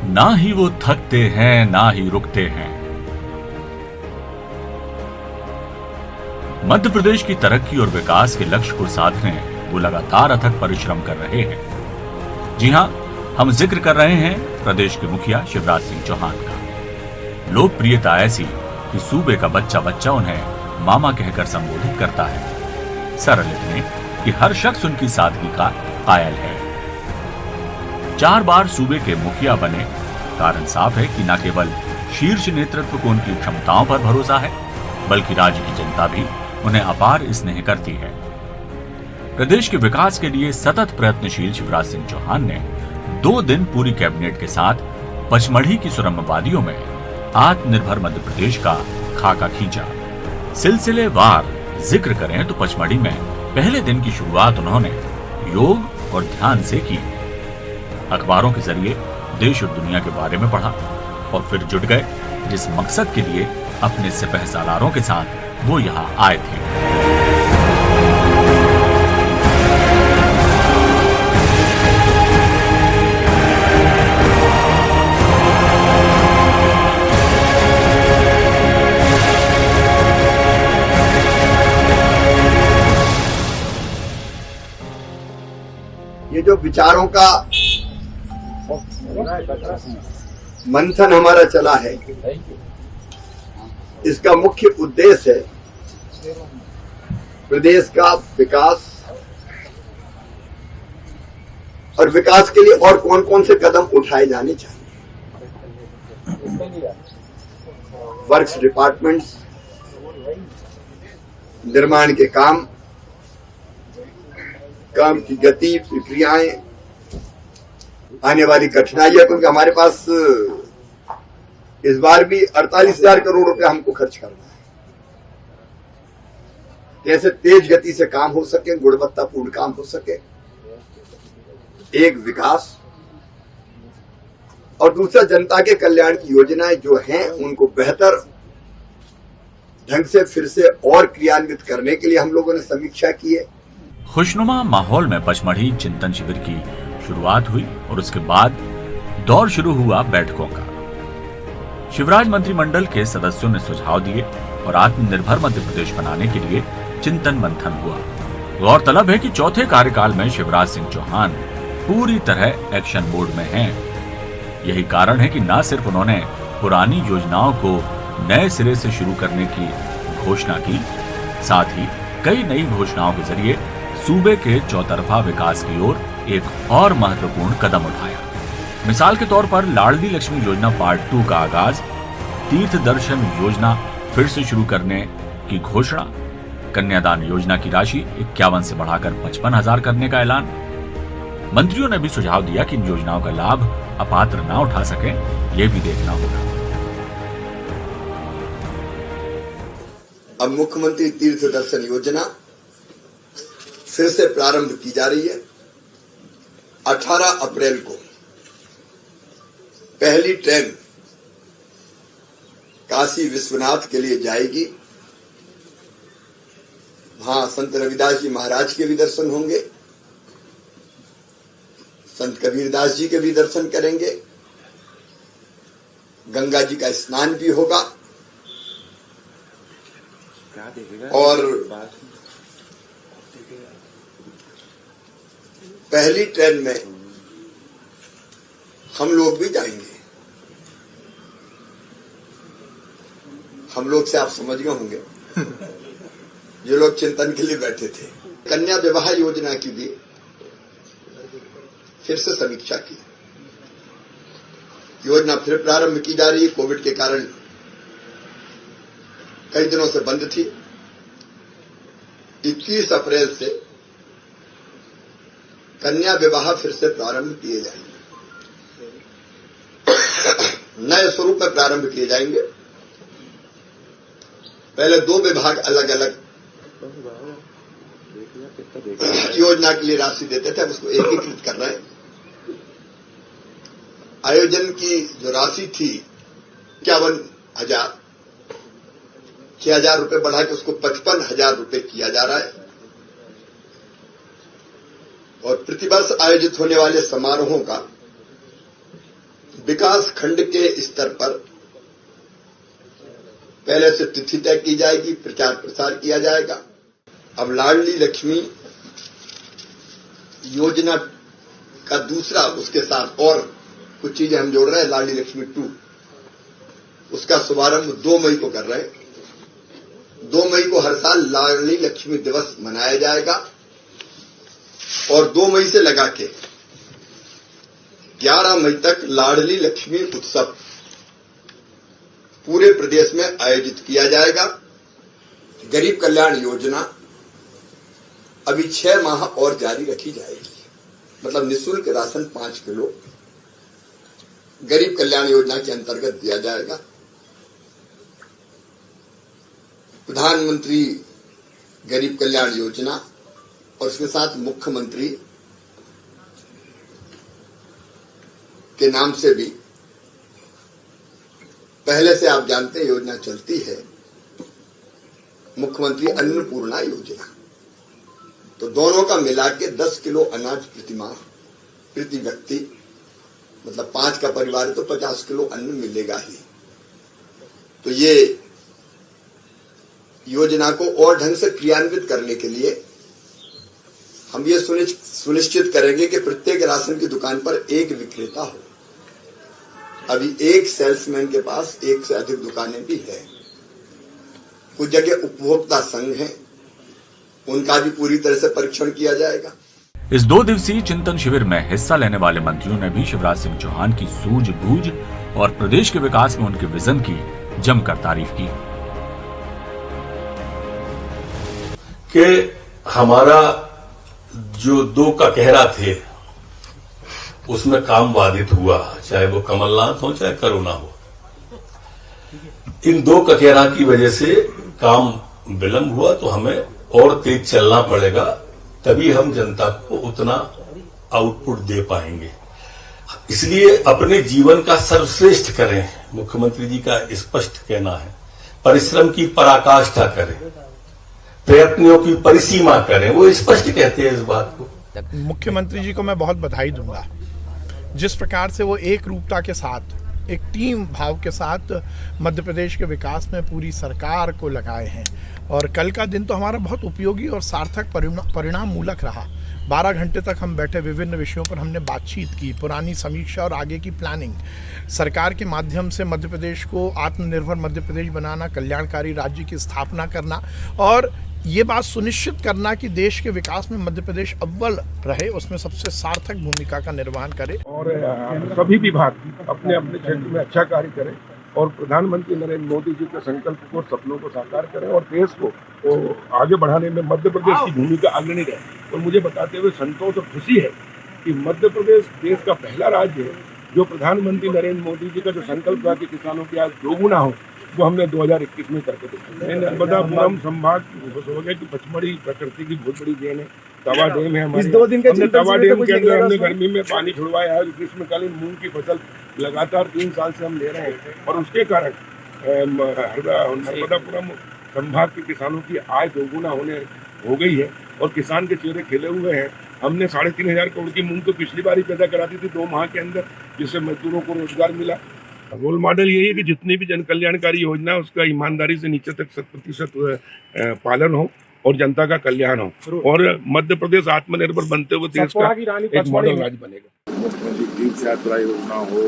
ना ही वो थकते हैं ना ही रुकते हैं। मध्य प्रदेश की तरक्की और विकास के लक्ष्य को साधने वो लगातार अथक परिश्रम कर रहे हैं। जी हां, हम जिक्र कर रहे हैं प्रदेश के मुखिया शिवराज सिंह चौहान का। लोकप्रियता ऐसी कि सूबे का बच्चा बच्चा उन्हें मामा कहकर संबोधित करता है। सरल इतने कि हर शख्स उनकी सादगी का कायल है। 4 बार सूबे के मुखिया बने, कारण साफ है कि न केवल शीर्ष नेतृत्व को उनकी क्षमताओं पर भरोसा है, बल्कि राज्य की जनता भी उन्हें अपार स्नेह करती है। प्रदेश के विकास के लिए सतत प्रयत्नशील शिवराज सिंह चौहान ने 2 दिन पूरी कैबिनेट के साथ पचमढ़ी की सुरम्य वादियों में आत्मनिर्भर मध्य प्रदेश का खाका खींचा। सिलसिलेवार जिक्र करें तो पचमढ़ी में पहले दिन की शुरुआत उन्होंने योग और ध्यान से की। अखबारों के जरिए देश और दुनिया के बारे में पढ़ा और फिर जुट गए जिस मकसद के लिए अपने सिपहसालारों के साथ वो यहाँ आए थे। ये जो विचारों का मंथन हमारा चला है, इसका मुख्य उद्देश्य है प्रदेश का विकास और विकास के लिए और कौन कौन से कदम उठाए जाने चाहिए। वर्क्स डिपार्टमेंट्स, निर्माण के काम की गति, प्रक्रियाएं, आने वाली कठिनाइयां, क्योंकि हमारे पास इस बार भी 48,000 करोड़ रुपया हमको खर्च करना है। कैसे तेज गति से काम हो सके, गुणवत्तापूर्ण काम हो सके, एक विकास और दूसरा जनता के कल्याण की योजनाएं जो हैं उनको बेहतर ढंग से फिर से और क्रियान्वित करने के लिए हम लोगों ने समीक्षा की है। खुशनुमा माहौल में पचमढ़ी चिंतन शिविर की शुरुआत हुई और उसके बाद दौर शुरू हुआ बैठकों का। शिवराज मंत्रिमंडल के सदस्यों ने सुझाव दिए और आत्मनिर्भर मध्य प्रदेश बनाने के लिए चिंतन मंथन हुआ। गौरतलब है कि चौथे कार्यकाल में शिवराज सिंह चौहान पूरी तरह एक्शन मोड में हैं। यही कारण है कि न सिर्फ उन्होंने पुरानी योजनाओं को नए सिरे से शुरू करने की घोषणा की, साथ ही कई नई घोषणाओं के जरिए सूबे के चौतरफा विकास की ओर एक और महत्वपूर्ण कदम उठाया। मिसाल के तौर पर लाडली लक्ष्मी योजना पार्ट 2 का आगाज, तीर्थ दर्शन योजना फिर से शुरू करने की घोषणा, कन्यादान योजना की राशि 51 से बढ़ाकर 55,000 करने का ऐलान। मंत्रियों ने भी सुझाव दिया कि इन योजनाओं का लाभ अपात्र न उठा सके, ये भी देखना होगा। अब मुख्यमंत्री तीर्थ दर्शन योजना फिर से प्रारंभ की जा रही है। 18 अप्रैल को पहली ट्रेन काशी विश्वनाथ के लिए जाएगी। वहां संत रविदास जी महाराज के भी दर्शन होंगे, संत कबीरदास जी के भी दर्शन करेंगे, गंगा जी का स्नान भी होगा और पहली ट्रेन में हम लोग भी जाएंगे। हम लोग से आप समझ गए होंगे जो लोग चिंतन के लिए बैठे थे। कन्या विवाह योजना की भी फिर से समीक्षा की। योजना फिर प्रारंभ की जा रही है। कोविड के कारण कई दिनों से बंद थी। 21 अप्रैल से कन्या विवाह फिर से प्रारंभ किए जाएंगे, नए स्वरूप में प्रारंभ किए जाएंगे। पहले 2 विभाग अलग अलग योजना के लिए राशि देते थे, अब उसको एकीकृत कर रहे हैं। आयोजन की जो राशि थी 51,000, 6,000 रुपए बढ़ा के उसको 55,000 रुपए किया जा रहा है। और प्रतिवर्ष आयोजित होने वाले समारोहों का विकास खंड के स्तर पर पहले से तिथि तय की जाएगी, प्रचार प्रसार किया जाएगा। अब लाडली लक्ष्मी योजना का दूसरा, उसके साथ और कुछ चीजें हम जोड़ रहे हैं। लाडली लक्ष्मी 2 उसका शुभारंभ 2 मई को कर रहे हैं। 2 मई को हर साल लाडली लक्ष्मी दिवस मनाया जाएगा और 2 मई से लगा के 11 मई तक लाडली लक्ष्मी उत्सव पूरे प्रदेश में आयोजित किया जाएगा। गरीब कल्याण योजना अभी 6 माह और जारी रखी जाएगी। मतलब निःशुल्क राशन 5 किलो गरीब कल्याण योजना के अंतर्गत दिया जाएगा। प्रधानमंत्री गरीब कल्याण योजना और उसके साथ मुख्यमंत्री के नाम से भी पहले से आप जानते हैं योजना चलती है, मुख्यमंत्री अन्नपूर्णा योजना। तो दोनों का मिला के 10 किलो अनाज प्रति माह प्रति व्यक्ति, मतलब 5 का परिवार है तो 50 किलो अन्न मिलेगा ही। तो ये योजना को और ढंग से क्रियान्वित करने के लिए हम ये सुनिश्चित करेंगे कि प्रत्येक राशन की दुकान पर एक विक्रेता हो। अभी एक सेल्समैन के पास 1 से अधिक दुकानें भी है। कुछ जगह उपभोक्ता संघ हैं, उनका भी पूरी तरह से परीक्षण किया जाएगा। इस 2 दिवसीय चिंतन शिविर में हिस्सा लेने वाले मंत्रियों ने भी शिवराज सिंह चौहान की सूझबूझ और प्रदेश के विकास में उनके विजन की जमकर तारीफ की। कि हमारा जो 2 का कहरा थे उसमें काम बाधित हुआ, चाहे वो कमलनाथ हो चाहे करुणा हो। इन 2 ककेरा की वजह से काम विलंब हुआ, तो हमें और तेज चलना पड़ेगा, तभी हम जनता को उतना आउटपुट दे पाएंगे। इसलिए अपने जीवन का सर्वश्रेष्ठ करें, मुख्यमंत्री जी का स्पष्ट कहना है। परिश्रम की पराकाष्ठा करें, प्रयत्नों की परिसीमा करें, वो स्पष्ट कहते हैं इस बात को। मुख्यमंत्री जी को मैं बहुत बधाई दूंगा, जिस प्रकार से वो एक रूपता के साथ, एक टीम भाव के साथ मध्य प्रदेश के विकास में पूरी सरकार को लगाए हैं। और कल का दिन तो हमारा बहुत उपयोगी और सार्थक परिणाम मूलक रहा। 12 घंटे तक हम बैठे, विभिन्न विषयों पर हमने बातचीत की, पुरानी समीक्षा और आगे की प्लानिंग, सरकार के माध्यम से मध्य प्रदेश को आत्मनिर्भर मध्य प्रदेश बनाना, कल्याणकारी राज्य की स्थापना करना और ये बात सुनिश्चित करना कि देश के विकास में मध्य प्रदेश अव्वल रहे, उसमें सबसे सार्थक भूमिका का निर्वहन करे। और सभी विभाग अपने अपने क्षेत्र में अच्छा कार्य करें और प्रधानमंत्री नरेंद्र मोदी जी के संकल्प को, सपनों को साकार करें और देश को आगे बढ़ाने में मध्य प्रदेश की भूमिका अग्रणी रहे। और मुझे बताते हुए संतोष और खुशी है कि मध्य प्रदेश देश का पहला राज्य है जो प्रधानमंत्री नरेंद्र मोदी जी का जो संकल्प था कि किसानों की आय दोगुना हो, वो हमने 2021 में करके देखा। नर्मदापुरम संभाग हो गया कि पचमढ़ी प्रकृति की बहुत बड़ी देन है। तवा डैम है हमारे, हमने तवा डैम के अंदर हमने गर्मी में पानी छुड़वाया है। ग्रीष्मकालीन मूंग की फसल लगातार 3 साल से हम ले रहे हैं और उसके कारण नर्मदापुरम संभाग के किसानों की आय दोगुना हो गई है और किसान के चेहरे खिले हुए हैं। हमने 3,500 करोड़ की मूंग तो पिछली बार ही पैदा करा दी थी 2 माह के अंदर, जिससे मजदूरों को रोजगार मिला। रोल मॉडल यही है कि जितनी भी जन कल्याणकारी योजना है उसका ईमानदारी से नीचे तक 100% पालन हो और जनता का कल्याण हो और मध्य प्रदेश आत्मनिर्भर बनते हुए देश का एक मॉडल राज्य बनेगा। मुख्यमंत्री तीर्थ यात्रा योजना हो,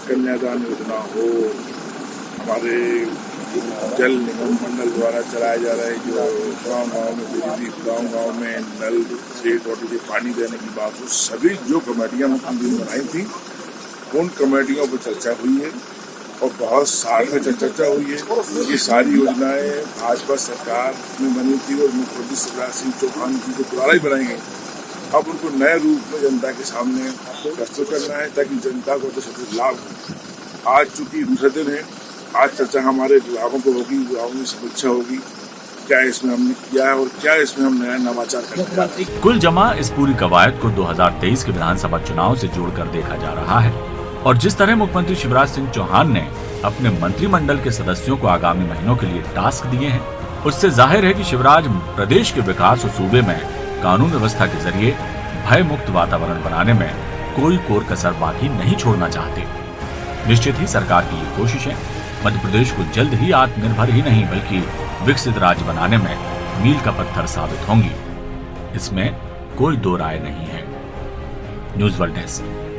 कन्यादान योजना हो, हमारे जल निगम मंडल द्वारा चलाए जा रहे जो गाँव-गाँव में बिजली, गाँव-गाँव में नल से टोटी से पानी देने की बात हो, सभी जो कमेटियाँ हमने बनाई थी उन कमेटियों पर चर्चा हुई है और बहुत सार्थक चर्चा हुई है। ये सारी योजनाएं भाजपा सरकार में बनी थी और मुख्यमंत्री शिवराज सिंह चौहान जी को द्वारा ही बनाई गई। अब उनको नए रूप में जनता के सामने प्रस्तुत करना है ताकि जनता को तो सबसे लाभ हो। आज चूंकि दूसरे दिन है, आज चर्चा हमारे विभागों को होगी, विभागों की समीक्षा होगी, क्या इसमें हमने किया है और क्या इसमें हम नया नवाचार करते हैं। कुल जमा इस पूरी कवायद को 2023 के विधानसभा चुनाव से जोड़कर देखा जा रहा है और जिस तरह मुख्यमंत्री शिवराज सिंह चौहान ने अपने मंत्रिमंडल के सदस्यों को आगामी महीनों के लिए टास्क दिए हैं, उससे जाहिर है कि शिवराज प्रदेश के विकास और सूबे में कानून व्यवस्था के जरिए भय मुक्त वातावरण बनाने में कोई कोर कसर बाकी नहीं छोड़ना चाहते। निश्चित ही सरकार की ये कोशिशें मध्य प्रदेश को जल्द ही आत्मनिर्भर ही नहीं बल्कि विकसित राज्य बनाने में मील का पत्थर साबित होंगी, इसमें कोई दो राय नहीं है। News world desk.